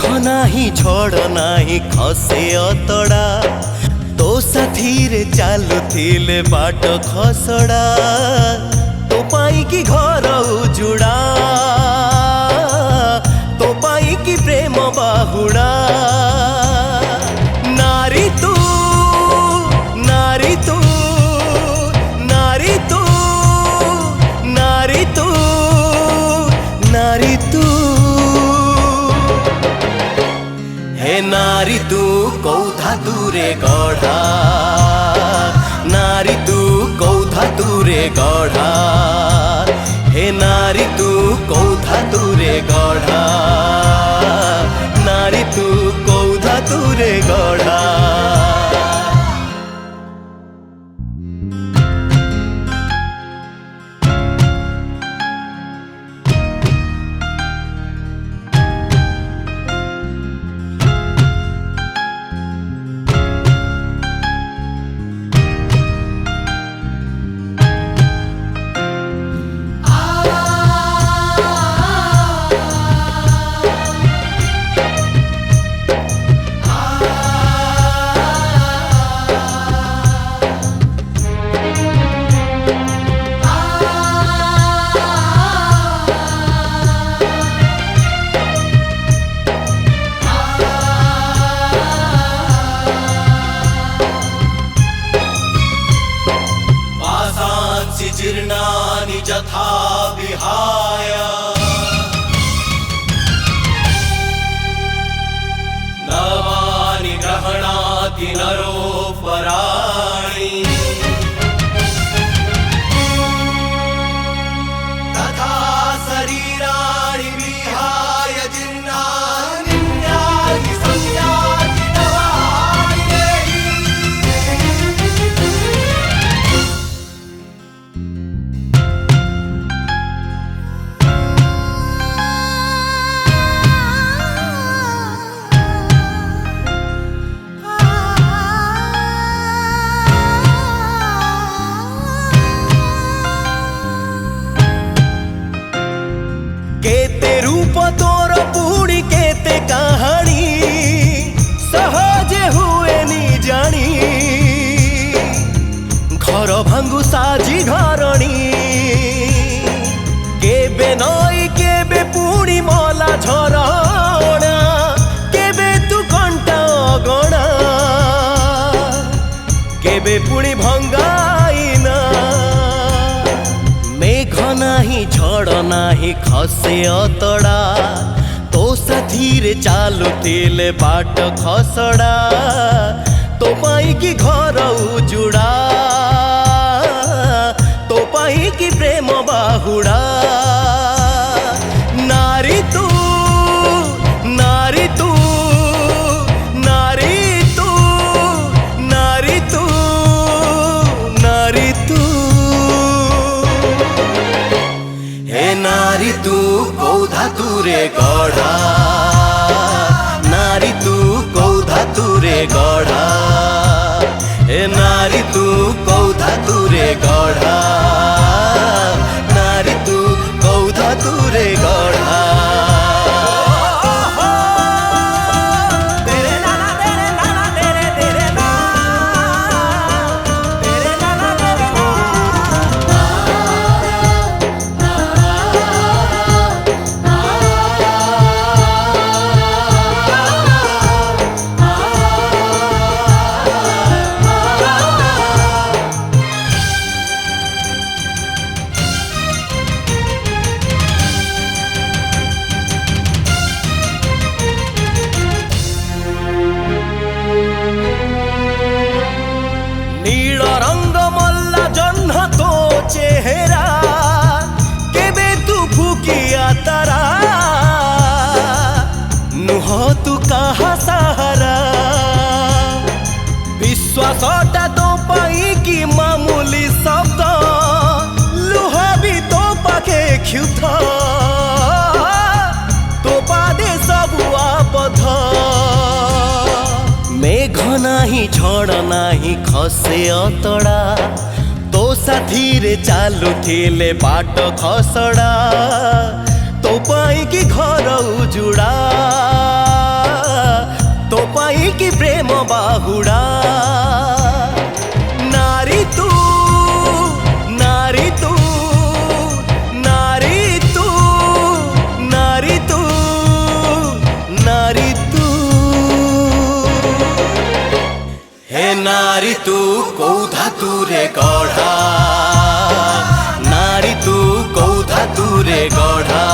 ନାହିଁ ଝଡ଼ ନାହିଁ ଖସେ ଅତଡ଼ା ତୋ ସାଥିରେ ଚାଲୁଥିଲେ ବାଟ ଖସଡ଼ା ତୋ ପାଇଁକି ଘର ଉଜୁଡ଼ା ତୋ ପାଇଁକି ପ୍ରେମ ବାହୁଡ଼ା ନାରୀ ତୁ ନାରୀ ତୁ ନାରୀ ତୁ ନାରୀ ତୁ नारी तू हे नारी तू कौधा तुरे गढ़ा नारी तू कौधा तुरे गढ़ा हे नारी तू कौधा तुरे गढ़ा नारी तू कौधा तुरे गढ़ा जीर्णानि यथा विहाय नवानि ग्रह्णाति नरोपराणि तथा शरीराणि विहाय जीर्णानि निन्यानि संयाति नवानि देहि केते रूप तोर पूरी केते कहानी सहजे हुए नी जानी घर भांगु साजी घरणी केबे नई केबे पूरी मला झरणा केबे तू कंटा अगणा केबे पुणी भंगाईना मेघ नाही झड़ नाही खसे अतड़ा तो साथीरे चालुथिले बाट खसड़ा तो पाइकी घर उजुड़ा तो पाइकी प्रेम बाहुड़ा नारी तू नारी तू नारी तू नारी तू नारी तू हे नारी तू कौधा तुरे गढ़ा नारी तू कौधा तुरे गढ़ा हे नारी तू कौधा तुरे गढ़ा नारी तू कौधा तुरे गढ़ा नील रंग मल्ला जन्ह तो चेहरा केबे तू फुकिया तारा नुह तू कहा सहारा विश्वासटा तो पाई कि मामूली शब्द लुह भी तो पाखे क्षुत तो पादे सब आबद्ध मेघ नाही झड़ नाही खसे अतड़ा तो साथीरे चालुथिले बाट खसड़ा तो पाइकी घर उजुड़ा। बाहुडा नारी तू नारी तू नारी तू नारी तू नारी तू हे नारी तू कोउ धातुरे गढ़ा नारी तू कोउ धातुरे गढ़ा